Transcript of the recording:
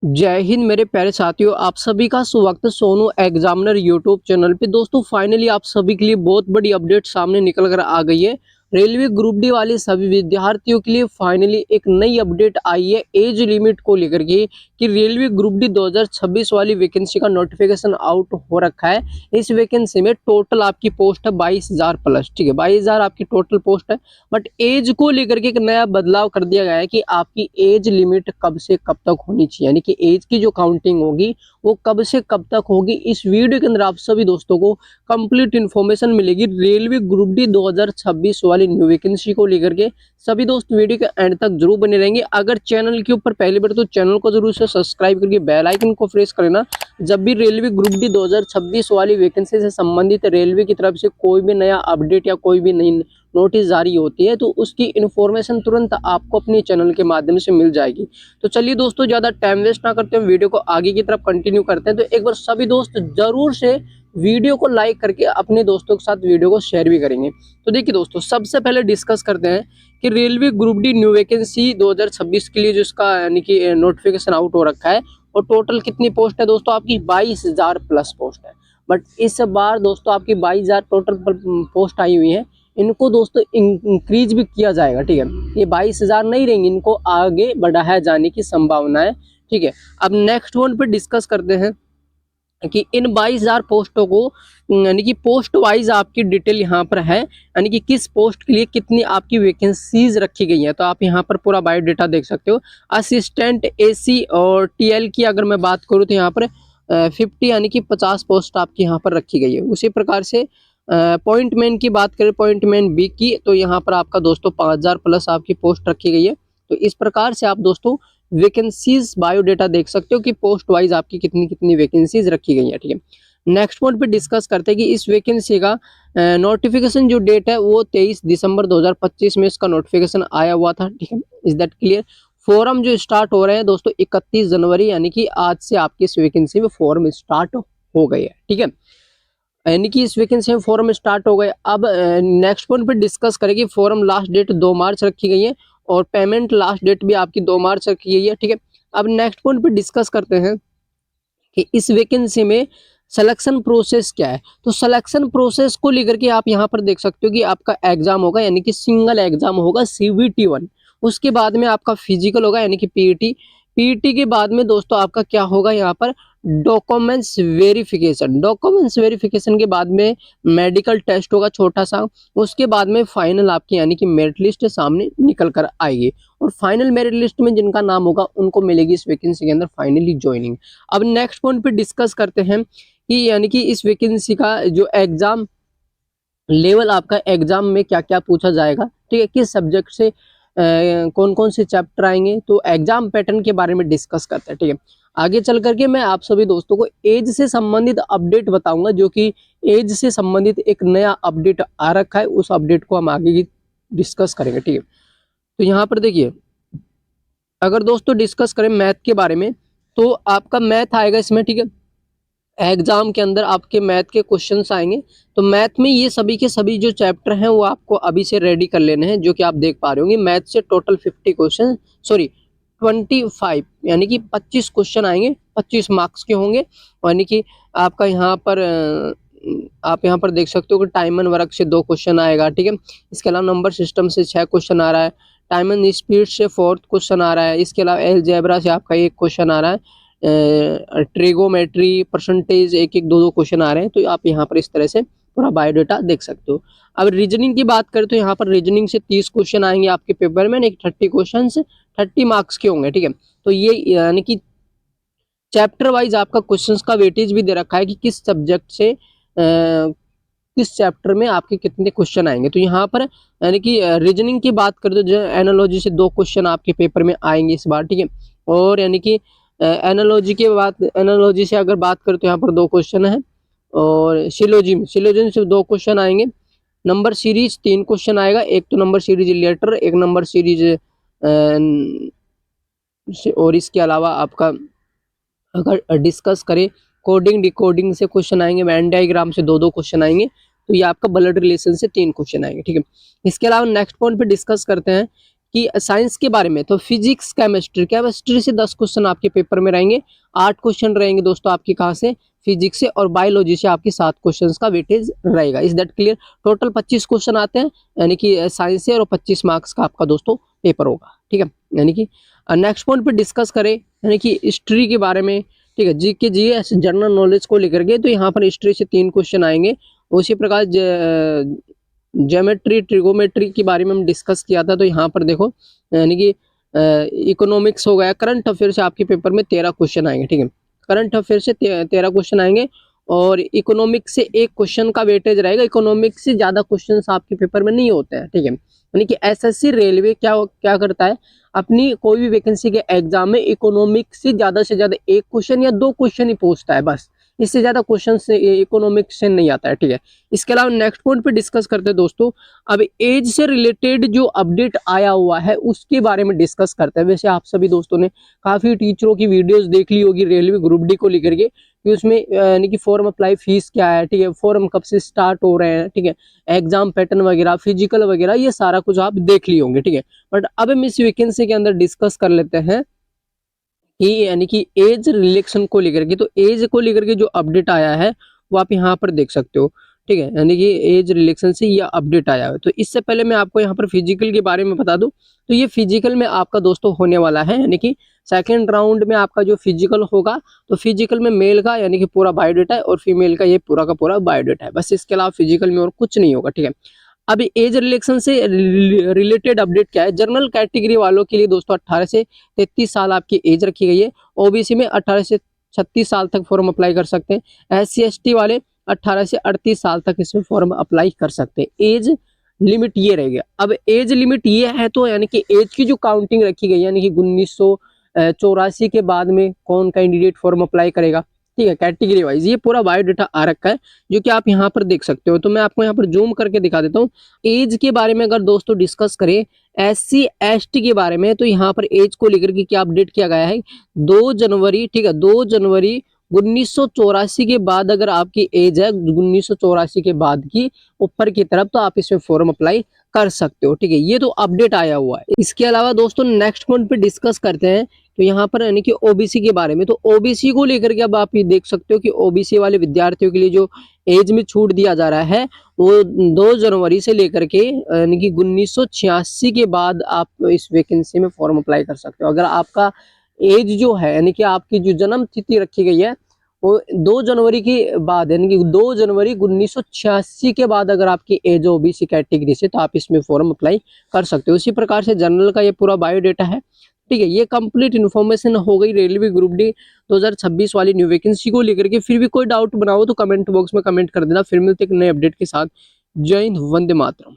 जय हिंद मेरे प्यारे साथियों, आप सभी का स्वागत है सोनू एग्जामिनर यूट्यूब चैनल पे। दोस्तों फाइनली आप सभी के लिए बहुत बड़ी अपडेट सामने निकल कर आ गई है। रेलवे ग्रुप डी वाले सभी विद्यार्थियों के लिए फाइनली एक नई अपडेट आई है एज लिमिट को लेकर के कि रेलवे ग्रुप डी 2026 वाली वैकेंसी का नोटिफिकेशन आउट हो रखा है। इस वैकेंसी में टोटल आपकी पोस्ट है 22,000 प्लस, ठीक है 22,000 आपकी टोटल पोस्ट है। बट एज को लेकर के एक नया बदलाव कर दिया गया है कि आपकी एज लिमिट कब से कब तक होनी चाहिए, यानी कि एज की जो काउंटिंग होगी वो कब से कब तक होगी। इस वीडियो के अंदर आप सभी दोस्तों को कंप्लीट इन्फॉर्मेशन मिलेगी रेलवे ग्रुप डी 2026 वाली न्यू वैकेंसी को लेकर के। सभी दोस्त वीडियो के एंड तक जरूर बने रहेंगे। अगर चैनल के ऊपर पहली बार तो चैनल को जरूर से सब्सक्राइब करके बेल आइकन को प्रेस करना। जब भी रेलवे ग्रुप डी 2026 वाली वैकेंसी से संबंधित रेलवे की तरफ से कोई भी नया अपडेट या कोई भी नई नोटिस जारी होती है तो उसकी इन्फॉर्मेशन तुरंत आपको अपने चैनल के माध्यम से मिल जाएगी। तो चलिए दोस्तों, ज़्यादा टाइम वेस्ट ना करते हुए वीडियो को आगे की तरफ कंटिन्यू करते हैं। तो एक बार सभी दोस्त जरूर से वीडियो को लाइक करके अपने दोस्तों के साथ वीडियो को शेयर भी करेंगे। तो देखिए दोस्तों, सबसे पहले डिस्कस करते हैं कि railway group D new vacancy 2026 के लिए जो इसका यानी कि नोटिफिकेशन आउट हो रखा है और टोटल कितनी पोस्ट है दोस्तों, आपकी 22,000 प्लस पोस्ट है। बट इस बार दोस्तों आपकी 22,000 टोटल पोस्ट आई हुई है, इनको दोस्तों इंक्रीज भी किया जाएगा, ठीक है। ये 22,000 नहीं रहेंगे, इनको आगे बढ़ाया जाने की संभावना है, ठीक है। अब नेक्स्ट वन पे डिस्कस करते हैं कि इन 22,000 पोस्टों को यानी कि पोस्ट वाइज आपकी डिटेल यहाँ पर है, यानी कि किस पोस्ट के लिए कितनी आपकी वैकेंसीज रखी गई है। तो आप यहाँ पर पूरा बायोडाटा देख सकते हो। असिस्टेंट एसी और टीएल की अगर मैं बात करूँ तो यहाँ पर 50 यानी कि 50 पोस्ट आपकी यहाँ पर रखी गई है। उसी प्रकार से पॉइंटमैन की बात करें, पॉइंटमैन बी की, तो यहाँ पर आपका दोस्तों 5,000 प्लस आपकी पोस्ट रखी गई है। तो इस प्रकार से आप दोस्तों वैकेंसीज बायोडाटा देख सकते हो कि पोस्ट वाइज आपकी कितनी कितनी वैकेंसीज रखी गई है, ठीक है। नेक्स्ट पॉइंट पे डिस्कस करते हैं कि इस वैकेंसी का नोटिफिकेशन जो डेट है वो 23 दिसंबर 2025 में इसका नोटिफिकेशन आया हुआ था, ठीक है। Is that clear. फॉर्म जो स्टार्ट हो रहे हैं दोस्तों 31 जनवरी, यानी कि आज से आपकी इस वैकेंसी में फॉर्म स्टार्ट हो गए हैं, ठीक है। यानी कि इस वैकेंसी में फॉर्म स्टार्ट हो गए। अब नेक्स्ट पॉइंट पे डिस्कस करेंगे। फॉर्म लास्ट डेट 2 मार्च रखी गई है और पेमेंट लास्ट डेट भी आपकी 2 मार्च रखी गई है, ठीक है। अब नेक्स्ट पॉइंट पे डिस्कस करते हैं कि इस वैकेंसी में सिलेक्शन प्रोसेस क्या है। तो सिलेक्शन प्रोसेस को लेकर के आप यहाँ पर देख सकते हो कि आपका एग्जाम होगा, यानी कि सिंगल एग्जाम होगा CVT 1। उसके बाद में आपका फिजिकल होगा यानी कि PET। PET के बाद में दोस्तों आपका क्या होगा यहाँ पर डॉक्यूमेंट्स वेरिफिकेशन। डॉक्यूमेंट्स वेरिफिकेशन के बाद में मेडिकल टेस्ट होगा छोटा सा। उसके बाद में फाइनल आपकी यानी कि मेरिट लिस्ट सामने निकल कर आएगी और फाइनल मेरिट लिस्ट में जिनका नाम होगा उनको मिलेगी इस वैकेंसी के अंदर फाइनली ज्वाइनिंग। अब नेक्स्ट पॉइंट पे डिस्कस करते हैं कि यानी कि इस वैकेंसी का जो एग्जाम लेवल, आपका एग्जाम में क्या क्या पूछा जाएगा, ठीक है, किस सब्जेक्ट से कौन कौन से चैप्टर आएंगे। तो एग्जाम पैटर्न के बारे में डिस्कस करते हैं, ठीक है। आगे चल करके मैं आप सभी दोस्तों को एज से संबंधित अपडेट बताऊंगा, जो कि एज से संबंधित एक नया अपडेट आ रखा है, उस अपडेट को हम आगे की डिस्कस करेंगे, ठीक है। तो यहाँ पर देखिए, अगर दोस्तों डिस्कस करें मैथ के बारे में तो आपका मैथ आएगा इसमें, ठीक है। एग्जाम के अंदर आपके मैथ के क्वेश्चंस आएंगे। तो मैथ में ये सभी के सभी जो चैप्टर हैं वो आपको अभी से रेडी कर लेने हैं, जो कि आप देख पा रहे होंगे। मैथ से टोटल 50 क्वेश्चन, सॉरी 25 यानी कि 25 क्वेश्चन आएंगे, 25 मार्क्स के होंगे। यानी कि आपका यहाँ पर आप यहाँ पर देख सकते हो कि टाइम एंड वर्क से 2 क्वेश्चन आएगा, ठीक है। इसके अलावा नंबर सिस्टम से 6 क्वेश्चन आ रहा है। टाइम एंड स्पीड से 4th क्वेश्चन आ रहा है। इसके अलावा अलजेब्रा से आपका 1 क्वेश्चन आ रहा है। ट्रिगोमेट्री, परसेंटेज, एक एक 2-2 क्वेश्चन आ रहे हैं। तो आप यहाँ पर इस तरह से पूरा बायोडाटा देख सकते हो। अब रीजनिंग की बात करें तो यहाँ पर रीजनिंग से 30 क्वेश्चन आएंगे आपके पेपर में, एक 30 क्वेश्चन 30 मार्क्स के होंगे, ठीक है। तो ये यानी कि चैप्टर वाइज आपका क्वेश्चंस का वेटेज भी दे रखा है कि किस सब्जेक्ट से किस चैप्टर में आपके कितने क्वेश्चन आएंगे। तो यहाँ पर यानी कि रीजनिंग की बात करें तो जो एनालॉजी से 2 क्वेश्चन आपके पेपर में आएंगे इस बार, ठीक है। और यानी कि एनालॉजी से अगर बात करें तो यहाँ पर 2 क्वेश्चन है। और सिलोजिम से 2 क्वेश्चन आएंगे। नंबर सीरीज 3 क्वेश्चन आएगा, एक तो नंबर सीरीज लेटर, एक नंबर सीरीज और इसके अलावा आपका अगर डिस्कस करें कोडिंग डिकोडिंग से क्वेश्चन आएंगे। वेन डायग्राम से 2-2 क्वेश्चन आएंगे। तो ये आपका ब्लड रिलेशन से 3 क्वेश्चन आएंगे, ठीक है। इसके अलावा नेक्स्ट पॉइंट पे डिस्कस करते हैं कि साइंस के बारे में, तो फिजिक्स, केमिस्ट्री से 10 क्वेश्चन आपके पेपर में रहेंगे। 8 क्वेश्चन रहेंगे दोस्तों आपके कहाँ से, फिजिक्स से, और बायोलॉजी से आपके 7 क्वेश्चन का वेटेज रहेगा। Is that clear? Total 25 question आते हैं, यानी कि साइंस से, और 25 मार्क्स का आपका दोस्तों पेपर होगा, ठीक है। यानी कि नेक्स्ट पॉइंट पे डिस्कस करें, यानी कि हिस्ट्री के बारे में, ठीक है, जीके जीएस जनरल नॉलेज को लेकर के, तो यहाँ पर हिस्ट्री से 3 क्वेश्चन आएंगे। उसी प्रकार ज्योमेट्री, ट्रिगोमेट्री के बारे में हम डिस्कस किया था, तो यहाँ पर देखो यानी कि इकोनॉमिक्स हो गया, करंट अफेयर से आपके पेपर में 13 क्वेश्चन आएंगे, ठीक है। करंट अफेयर से 13 क्वेश्चन आएंगे, और इकोनॉमिक्स से 1 क्वेश्चन का वेटेज रहेगा। इकोनॉमिक्स से ज़्यादा क्वेश्चन आपके पेपर में नहीं होते हैं, ठीक है। यानी कि एसएससी रेलवे क्या क्या करता है, अपनी कोई भी वैकेंसी के एग्जाम में इकोनॉमिक्स से ज़्यादा 1 क्वेश्चन या 2 क्वेश्चन ही पूछता है बस, इससे ज़्यादा क्वेश्चन से इकोनॉमिक्स से नहीं आता है, ठीक है। इसके अलावा नेक्स्ट पॉइंट पे डिस्कस करते हैं दोस्तों, अब एज से रिलेटेड जो अपडेट आया हुआ है उसके बारे में डिस्कस करते हैं। वैसे आप सभी दोस्तों ने काफ़ी टीचरों की वीडियोस देख ली होगी रेलवे ग्रुप डी को लेकर के, कि उसमें यानी कि फॉर्म अप्लाई फीस क्या है, ठीक है, फॉर्म कब से स्टार्ट हो रहे हैं, ठीक है, एग्जाम पैटर्न वगैरह, फिजिकल वगैरह, ये सारा कुछ आप देख ली होंगे, ठीक है। बट अब हम इस वैकेंसी के अंदर डिस्कस कर लेते हैं कि यानी कि एज रिलेक्शन को लेकर के, तो एज को लेकर के जो अपडेट आया है वो आप यहाँ पर देख सकते हो, ठीक है। यानी कि एज रिलेक्शन से ये अपडेट आया है। तो इससे पहले मैं आपको यहाँ पर फिजिकल के बारे में बता दूं, तो ये फिजिकल में आपका दोस्तों होने वाला है, यानी कि सेकेंड राउंड में आपका जो फिजिकल होगा, तो फिजिकल में मेल का यानी कि पूरा बायोडेटा है, और फीमेल का ये पूरा का पूरा बायोडेटा है, बस। इसके अलावा फिजिकल में और कुछ नहीं होगा, ठीक है। अभी एज रिलेक्शन से रिलेटेड अपडेट क्या है, जनरल कैटेगरी वालों के लिए दोस्तों 18 से 33 साल आपकी एज रखी गई है। ओबीसी में 18 से 36 साल तक फॉर्म अप्लाई कर सकते हैं। एससी एसटी वाले 18 से 38 साल तक इसमें फॉर्म अप्लाई कर सकते हैं। एज लिमिट ये रहेगा। अब एज लिमिट ये है, तो यानी कि एज की जो काउंटिंग रखी गई, यानी कि 1984 के बाद में कौन कैंडिडेट फॉर्म अप्लाई करेगा, ठीक है, कैटेगरी वाइज ये पूरा बायोडाटा आ रखा है, जो कि आप यहाँ पर देख सकते हो। तो मैं आपको यहाँ पर जूम करके दिखा देता हूँ। एज के बारे में अगर दोस्तों डिस्कस करें, एससी एसटी के बारे में, तो यहाँ पर एज को लेकर के क्या अपडेट किया गया है, 2 जनवरी, ठीक है, 2 जनवरी 1984 के बाद अगर आपकी एज है 1984 के बाद की ऊपर की तरफ, तो आप इसमें फॉर्म अप्लाई कर सकते हो, ठीक है। ये तो अपडेट आया हुआ है। इसके अलावा दोस्तों नेक्स्ट पॉइंट पे डिस्कस करते हैं, तो यहाँ पर यानी कि ओबीसी के बारे में, तो ओबीसी को लेकर के अब आप ये देख सकते हो कि ओबीसी वाले विद्यार्थियों के लिए जो एज में छूट दिया जा रहा है, वो 2 जनवरी से लेकर के यानी कि 1986 के बाद आप इस वैकेंसी में फॉर्म अप्लाई कर सकते हो। अगर आपका एज जो है, यानी कि आपकी जो जन्म तिथि रखी गई है, वो 2 जनवरी के बाद, यानी कि 2 जनवरी 1986 के बाद अगर आपकी एज ओबीसी कैटेगरी से, तो आप इसमें फॉर्म अप्लाई कर सकते हो। उसी प्रकार से जनरल का ये पूरा बायोडेटा है, ठीक है। ये कंप्लीट इन्फॉर्मेशन हो गई रेलवे ग्रुप डी 2026 वाली न्यू वैकेंसी को लेकर के। फिर भी कोई डाउट बनाओ तो कमेंट बॉक्स में कमेंट कर देना। फिर मिलते एक नए अपडेट के साथ। जय हिंद, वंदे मातरम।